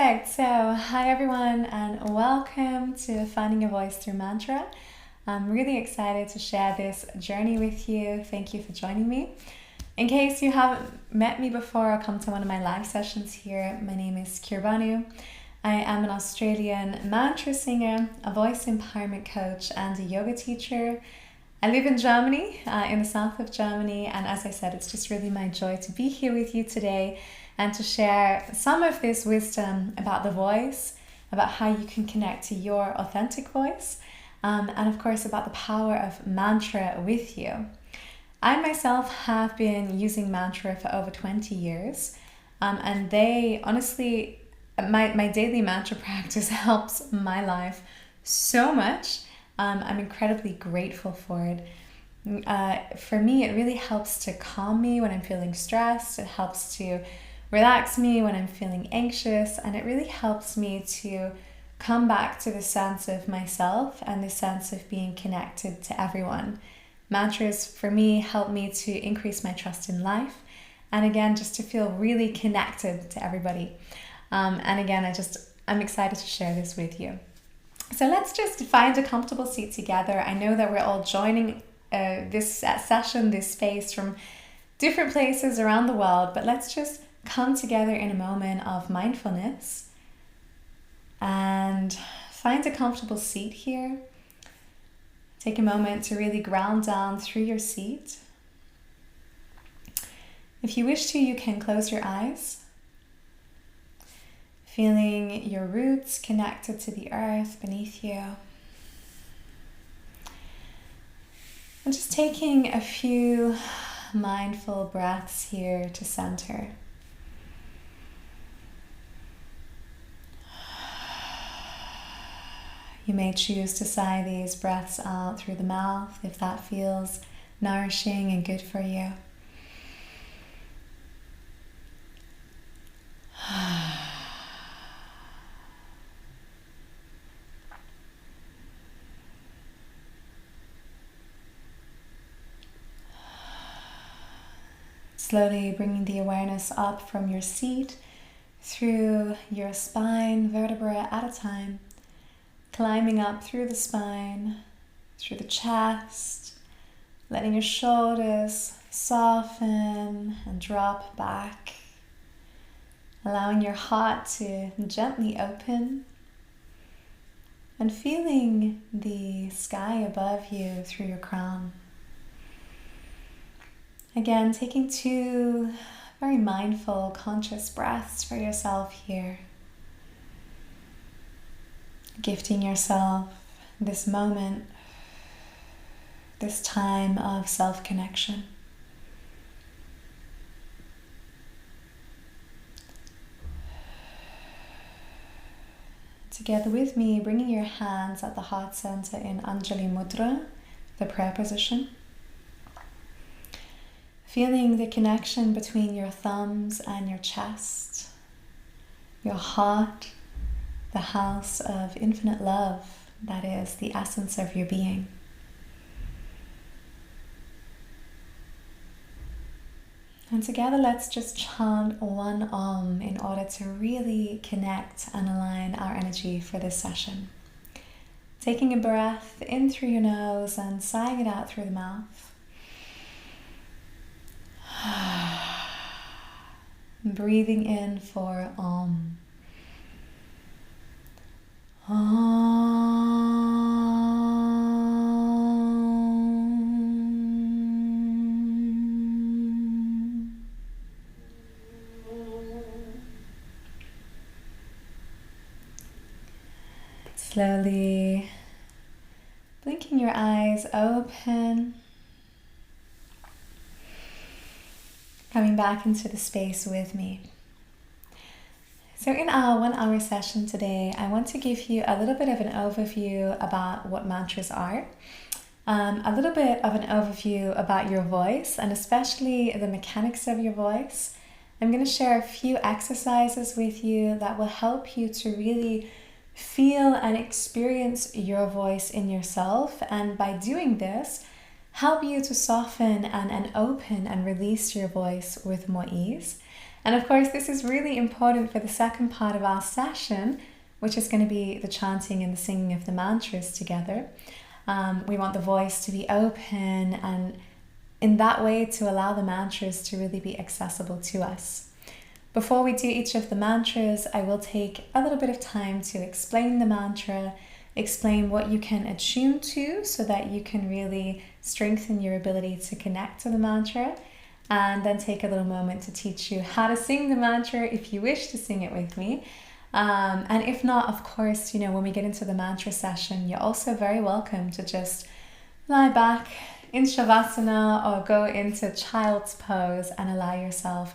Perfect. So, hi everyone, and welcome to Finding Your Voice Through Mantra. I'm really excited to share this journey with you. Thank you for joining me. In case you haven't met me before or come to one of my live sessions here, my name is Kirbanu. I am an Australian mantra singer, a voice empowerment coach, and a yoga teacher. I live in Germany, in the south of Germany, and as I said, it's just really my joy to be here with you today and to share some of this wisdom about the voice, about how you can connect to your authentic voice, and of course about the power of mantra with you. I myself have been using mantra for over 20 years, and they honestly, my daily mantra practice helps my life so much. I'm incredibly grateful for it. For me, it really helps to calm me when I'm feeling stressed. It helps to relax me when I'm feeling anxious, and it really helps me to come back to the sense of myself and the sense of being connected to everyone. Mantras for me help me to increase my trust in life, and again, just to feel really connected to everybody. And again, I'm excited to share this with you. So let's just find a comfortable seat together. I know that we're all joining this session, this space from different places around the world, but let's just come together in a moment of mindfulness and find a comfortable seat here. Take a moment to really ground down through your seat. If you wish to, you can close your eyes, feeling your roots connected to the earth beneath you. And just taking a few mindful breaths here to center. You may choose to sigh these breaths out through the mouth if that feels nourishing and good for you. Slowly bringing the awareness up from your seat through your spine, vertebra at a time. Climbing up through the spine, through the chest, letting your shoulders soften and drop back, allowing your heart to gently open, and feeling the sky above you through your crown. Again, taking 2 very mindful, conscious breaths for yourself here. Gifting yourself this moment, this time of self-connection. Together with me, bringing your hands at the heart center in Anjali Mudra, the prayer position. Feeling the connection between your thumbs and your chest, your heart, the house of infinite love, that is the essence of your being. And together let's just chant one Om in order to really connect and align our energy for this session. Taking a breath in through your nose and sighing it out through the mouth. Breathing in for Om. Slowly blinking your eyes open, coming back into the space with me. So in our 1-hour session today, I want to give you a little bit of an overview about what mantras are, a little bit of an overview about your voice and especially the mechanics of your voice. I'm going to share a few exercises with you that will help you to really feel and experience your voice in yourself, and by doing this, help you to soften and open and release your voice with more ease. And of course, this is really important for the second part of our session, which is going to be the chanting and the singing of the mantras together. We want the voice to be open, and in that way to allow the mantras to really be accessible to us. Before we do each of the mantras, I will take a little bit of time to explain the mantra, explain what you can attune to so that you can really strengthen your ability to connect to the mantra, and then take a little moment to teach you how to sing the mantra if you wish to sing it with me. And if not, of course, when we get into the mantra session, you're also very welcome to just lie back in Shavasana or go into child's pose and allow yourself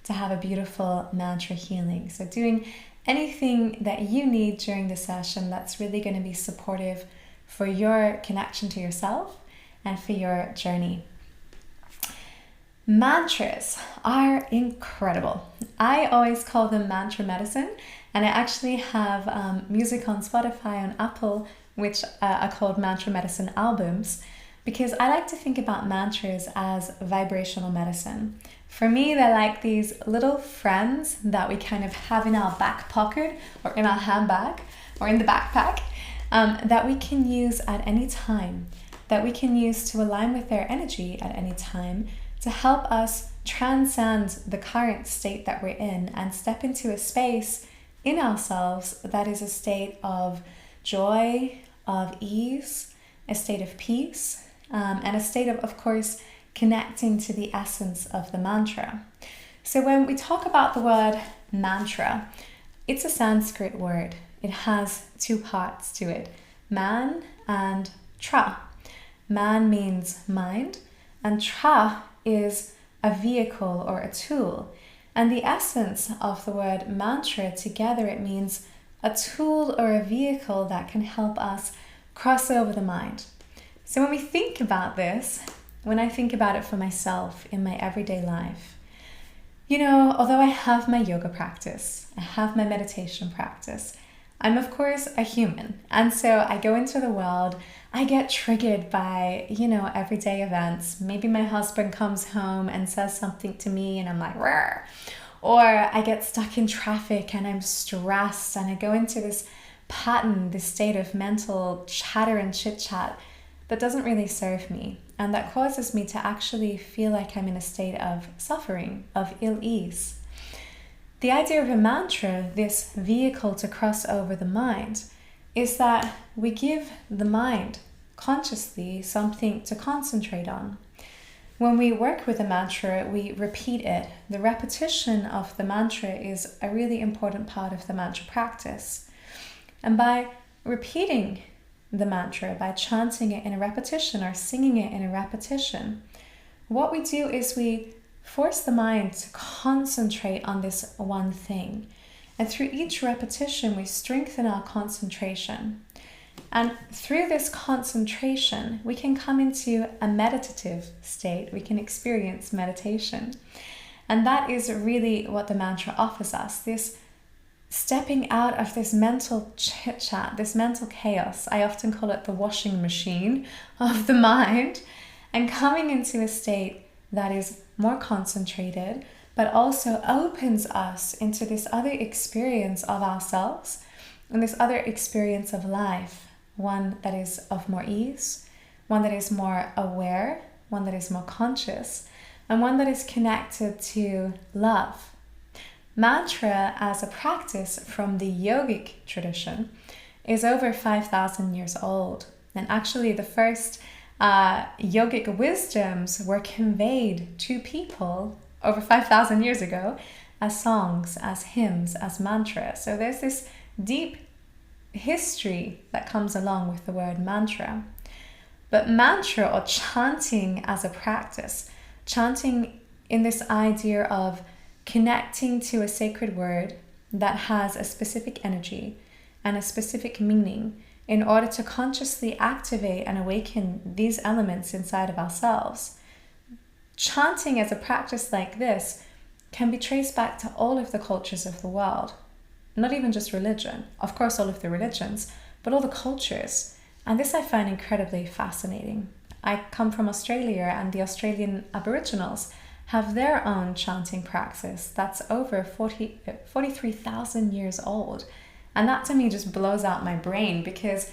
to have a beautiful mantra healing. So doing anything that you need during the session that's really going to be supportive for your connection to yourself and for your journey. Mantras are incredible. I always call them mantra medicine, and I actually have music on Spotify and Apple which are called mantra medicine albums, because I like to think about mantras as vibrational medicine. For me, they're like these little friends that we kind of have in our back pocket or in our handbag or in the backpack, that we can use at any time, that we can use to align with their energy at any time, to help us transcend the current state that we're in and step into a space in ourselves that is a state of joy, of ease, a state of peace, and a state of course, connecting to the essence of the mantra. So when we talk about the word mantra, it's a Sanskrit word. It has two parts to it, man and tra. Man means mind, and tra is a vehicle or a tool. And the essence of the word mantra together, it means a tool or a vehicle that can help us cross over the mind. So when we think about this, when I think about it for myself in my everyday life, although I have my yoga practice, I have my meditation practice, I'm of course a human. And so I go into the world, I get triggered by, everyday events. Maybe my husband comes home and says something to me and I'm like, "Rrr." Or I get stuck in traffic and I'm stressed and I go into this pattern, this state of mental chatter and chit chat that doesn't really serve me. And that causes me to actually feel like I'm in a state of suffering, of ill ease. The idea of a mantra, this vehicle to cross over the mind, is that we give the mind consciously something to concentrate on. When we work with a mantra, we repeat it. The repetition of the mantra is a really important part of the mantra practice. And by repeating the mantra, by chanting it in a repetition or singing it in a repetition, what we do is we force the mind to concentrate on this one thing. And through each repetition, we strengthen our concentration. And through this concentration, we can come into a meditative state. We can experience meditation. And that is really what the mantra offers us, this stepping out of this mental chit-chat, this mental chaos. I often call it the washing machine of the mind, and coming into a state that is more concentrated, but also opens us into this other experience of ourselves and this other experience of life, one that is of more ease, one that is more aware, one that is more conscious, and one that is connected to love. Mantra as a practice from the yogic tradition is over 5,000 years old. And actually the first yogic wisdoms were conveyed to people over 5,000 years ago as songs, as hymns, as mantras. So there's this deep history that comes along with the word mantra. But mantra, or chanting as a practice, chanting in this idea of connecting to a sacred word that has a specific energy and a specific meaning in order to consciously activate and awaken these elements inside of ourselves. Chanting as a practice like this can be traced back to all of the cultures of the world. Not even just religion, of course all of the religions, but all the cultures. And this I find incredibly fascinating. I come from Australia, and the Australian Aboriginals have their own chanting practice that's over 43,000 years old. And that to me just blows out my brain, because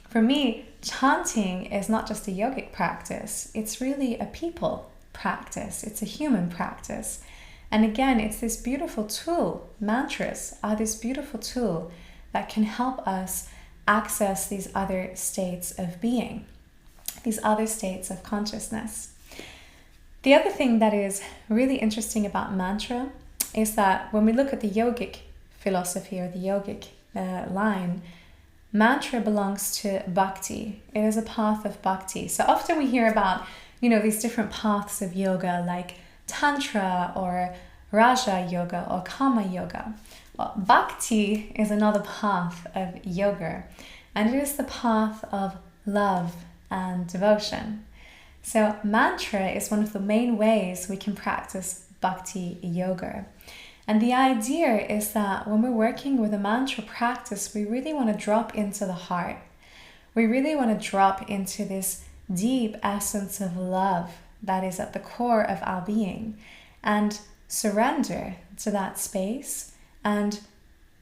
for me, chanting is not just a yogic practice, it's really a people practice, it's a human practice. And again, it's this beautiful tool. Mantras are this beautiful tool that can help us access these other states of being, these other states of consciousness. The other thing that is really interesting about mantra is that when we look at the yogic philosophy or the yogic line, mantra belongs to Bhakti. It is a path of Bhakti. So often we hear about, these different paths of yoga like Tantra or Raja Yoga or Kama Yoga. Well, Bhakti is another path of yoga, and it is the path of love and devotion. So mantra is one of the main ways we can practice Bhakti yoga. And the idea is that when we're working with a mantra practice, we really want to drop into the heart. We really want to drop into this deep essence of love that is at the core of our being, and surrender to that space and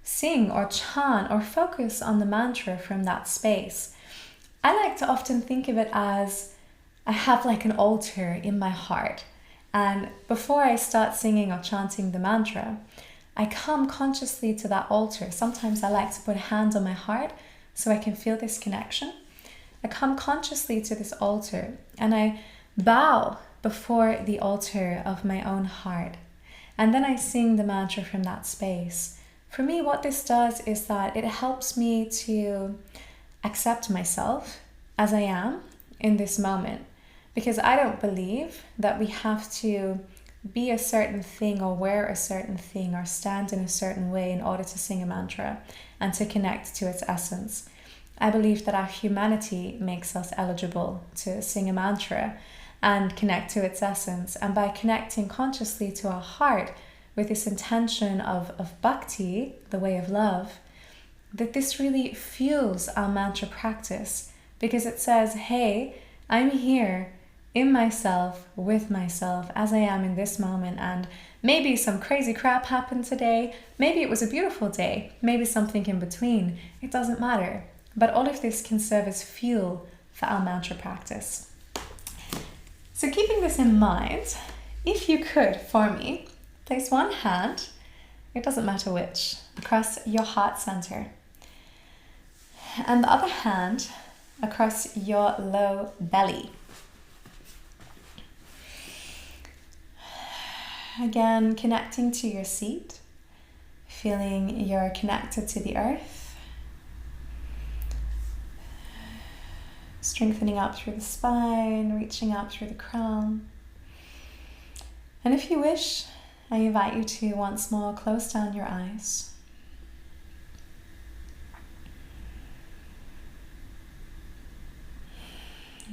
sing or chant or focus on the mantra from that space. I like to often think of it as I have like an altar in my heart, and before I start singing or chanting the mantra, I come consciously to that altar. Sometimes I like to put a hand on my heart so I can feel this connection. I come consciously to this altar and I bow before the altar of my own heart. And then I sing the mantra from that space. For me, what this does is that it helps me to accept myself as I am in this moment. Because I don't believe that we have to be a certain thing or wear a certain thing or stand in a certain way in order to sing a mantra and to connect to its essence. I believe that our humanity makes us eligible to sing a mantra and connect to its essence. And by connecting consciously to our heart with this intention of bhakti, the way of love, that this really fuels our mantra practice, because it says, hey, I'm here in myself, with myself, as I am in this moment, and maybe some crazy crap happened today, maybe it was a beautiful day, maybe something in between, it doesn't matter. But all of this can serve as fuel for our mantra practice. So keeping this in mind, if you could, for me, place one hand, it doesn't matter which, across your heart center, and the other hand across your low belly. Again, connecting to your seat, feeling you're connected to the earth, strengthening up through the spine, reaching up through the crown. And if you wish, I invite you to once more close down your eyes.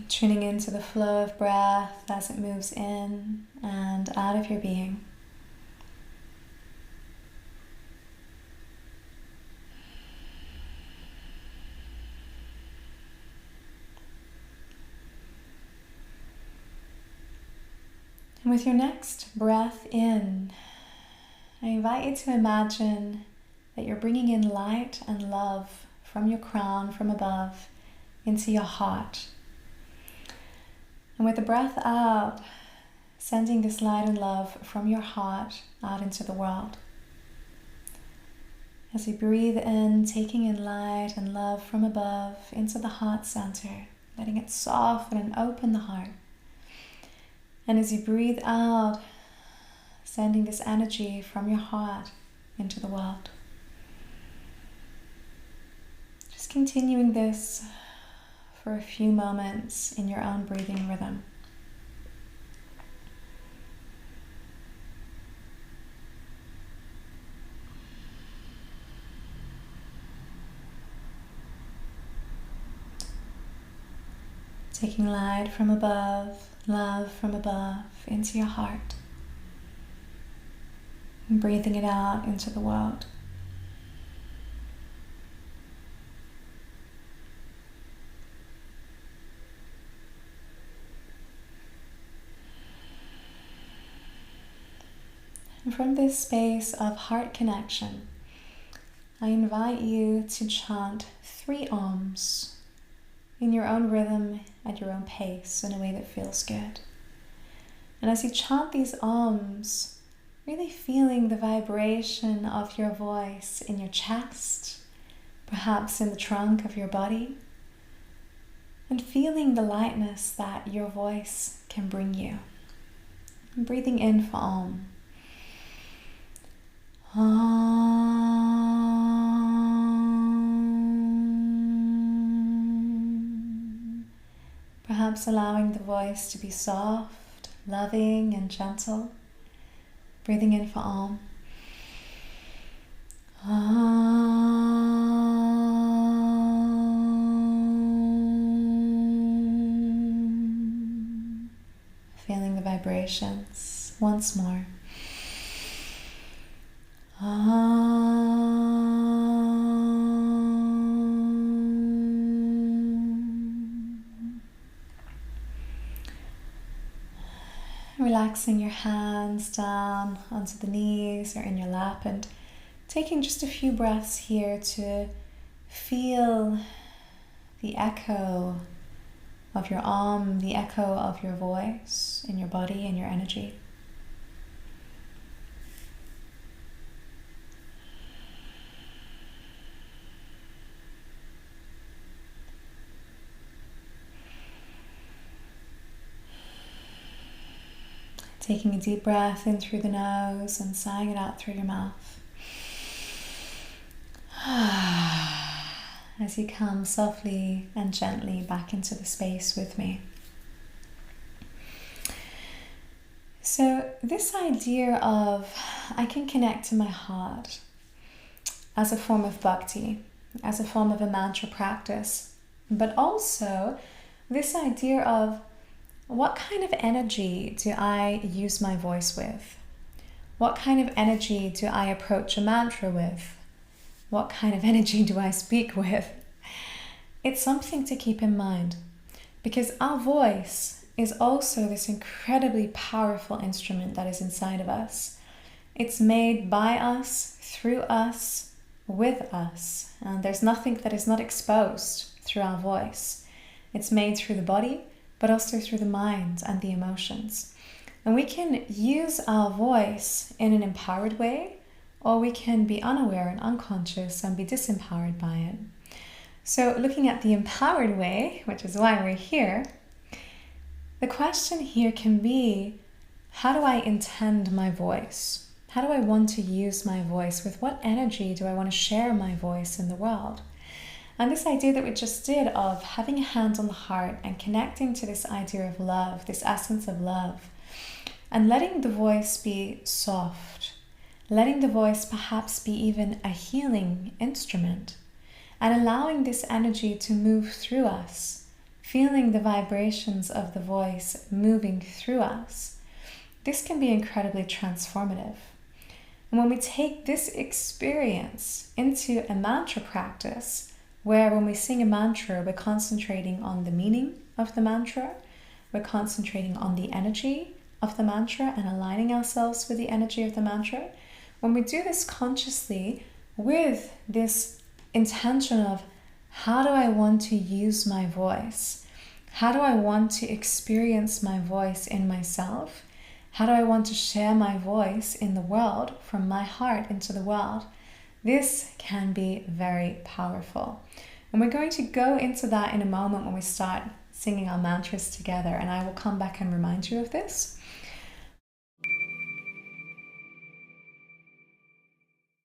Tuning into the flow of breath as it moves in and out of your being. And with your next breath in, I invite you to imagine that you're bringing in light and love from your crown, from above, into your heart. And with the breath out, sending this light and love from your heart out into the world. As you breathe in, taking in light and love from above into the heart center, letting it soften and open the heart. And as you breathe out, sending this energy from your heart into the world. Just continuing this for a few moments in your own breathing rhythm. Taking light from above, love from above into your heart, and breathing it out into the world. And from this space of heart connection, I invite you to chant 3 Oms in your own rhythm, at your own pace, in a way that feels good. And as you chant these Oms, really feeling the vibration of your voice in your chest, perhaps in the trunk of your body, and feeling the lightness that your voice can bring you. And breathing in for Om. Om. Perhaps allowing the voice to be soft, loving, and gentle. Breathing in for Om. Om. Feeling the vibrations once more. Relaxing your hands down onto the knees or in your lap, and taking just a few breaths here to feel the echo of your Om, the echo of your voice in your body and your energy. Taking a deep breath in through the nose and sighing it out through your mouth. As you come softly and gently back into the space with me. So this idea of I can connect to my heart as a form of bhakti, as a form of a mantra practice, but also this idea of what kind of energy do I use my voice with? What kind of energy do I approach a mantra with? What kind of energy do I speak with? It's something to keep in mind, because our voice is also this incredibly powerful instrument that is inside of us. It's made by us, through us, with us, and there's nothing that is not exposed through our voice. It's made through the body, but also through the mind and the emotions. And we can use our voice in an empowered way, or we can be unaware and unconscious and be disempowered by it. So looking at the empowered way, which is why we're here, the question here can be, how do I intend my voice? How do I want to use my voice? With what energy do I want to share my voice in the world? And this idea that we just did of having a hand on the heart and connecting to this idea of love, this essence of love, and letting the voice be soft, letting the voice perhaps be even a healing instrument, and allowing this energy to move through us, feeling the vibrations of the voice moving through us. This can be incredibly transformative. And when we take this experience into a mantra practice, where when we sing a mantra, we're concentrating on the meaning of the mantra, we're concentrating on the energy of the mantra and aligning ourselves with the energy of the mantra. When we do this consciously with this intention of how do I want to use my voice? How do I want to experience my voice in myself? How do I want to share my voice in the world, from my heart into the world? This can be very powerful. And we're going to go into that in a moment when we start singing our mantras together, and I will come back and remind you of this.